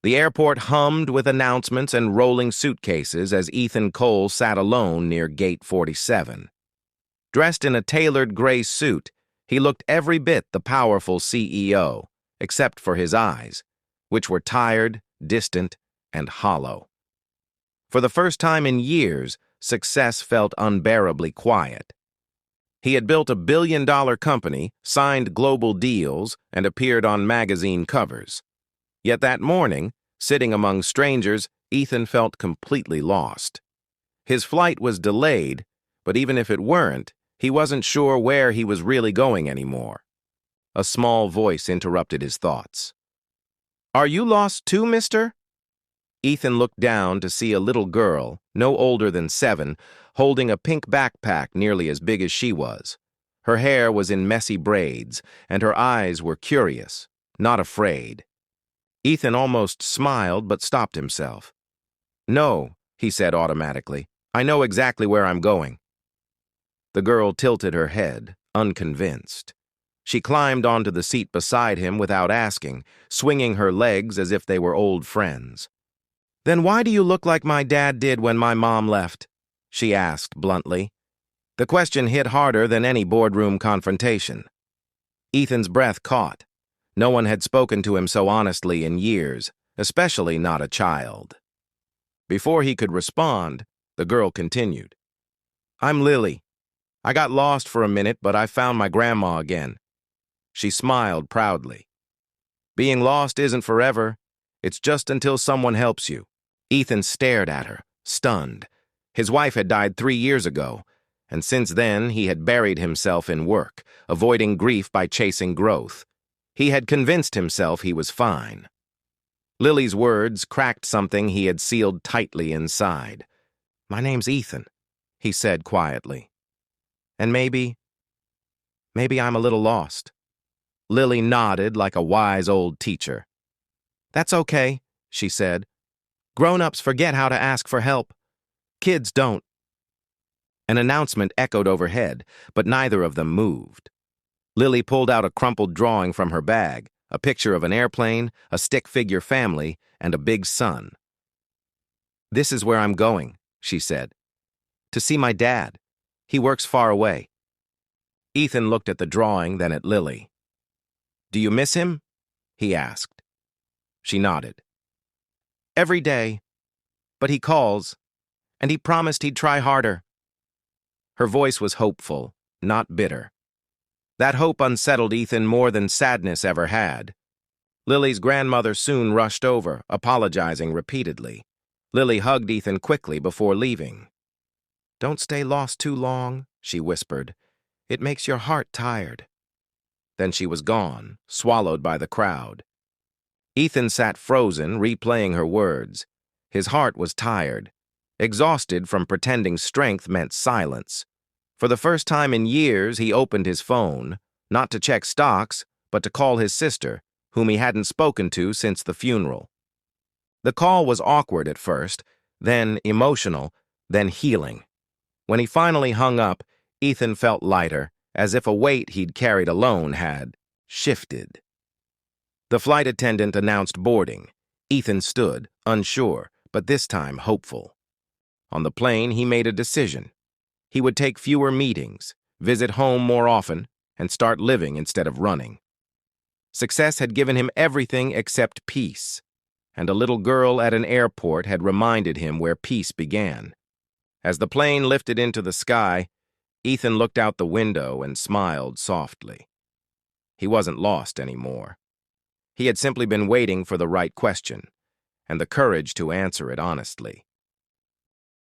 The airport hummed with announcements and rolling suitcases as Ethan Cole sat alone near Gate 47. Dressed in a tailored gray suit, he looked every bit the powerful CEO, except for his eyes, which were tired, distant, and hollow. For the first time in years, success felt unbearably quiet. He had built a billion-dollar company, signed global deals, and appeared on magazine covers. Yet that morning, sitting among strangers, Ethan felt completely lost. His flight was delayed, but even if it weren't, he wasn't sure where he was really going anymore. A small voice interrupted his thoughts. "Are you lost too, mister?" Ethan looked down to see a little girl, no older than 7, holding a pink backpack nearly as big as she was. Her hair was in messy braids, and her eyes were curious, not afraid. Ethan almost smiled but stopped himself. "No," he said automatically. "I know exactly where I'm going." The girl tilted her head, unconvinced. She climbed onto the seat beside him without asking, swinging her legs as if they were old friends. "Then why do you look like my dad did when my mom left?" she asked bluntly. The question hit harder than any boardroom confrontation. Ethan's breath caught. No one had spoken to him so honestly in years, especially not a child. Before he could respond, the girl continued. "I'm Lily. I got lost for a minute, but I found my grandma again." She smiled proudly. "Being lost isn't forever. It's just until someone helps you." Ethan stared at her, stunned. His wife had died 3 years ago, and since then he had buried himself in work, avoiding grief by chasing growth. He had convinced himself he was fine. Lily's words cracked something he had sealed tightly inside. "My name's Ethan," he said quietly. "And maybe I'm a little lost." Lily nodded like a wise old teacher. "That's okay," she said. "Grown-ups forget how to ask for help. Kids don't." An announcement echoed overhead, but neither of them moved. Lily pulled out a crumpled drawing from her bag, a picture of an airplane, a stick-figure family, and a big sun. "This is where I'm going," she said. "To see my dad. He works far away." Ethan looked at the drawing, then at Lily. "Do you miss him?" he asked. She nodded. "Every day. But he calls, and he promised he'd try harder." Her voice was hopeful, not bitter. That hope unsettled Ethan more than sadness ever had. Lily's grandmother soon rushed over, apologizing repeatedly. Lily hugged Ethan quickly before leaving. "Don't stay lost too long," she whispered. "It makes your heart tired." Then she was gone, swallowed by the crowd. Ethan sat frozen, replaying her words. His heart was tired, exhausted from pretending strength meant silence. For the first time in years, he opened his phone, not to check stocks, but to call his sister, whom he hadn't spoken to since the funeral. The call was awkward at first, then emotional, then healing. When he finally hung up, Ethan felt lighter, as if a weight he'd carried alone had shifted. The flight attendant announced boarding. Ethan stood, unsure, but this time hopeful. On the plane, he made a decision. He would take fewer meetings, visit home more often, and start living instead of running. Success had given him everything except peace, and a little girl at an airport had reminded him where peace began. As the plane lifted into the sky, Ethan looked out the window and smiled softly. He wasn't lost anymore. He had simply been waiting for the right question, and the courage to answer it honestly.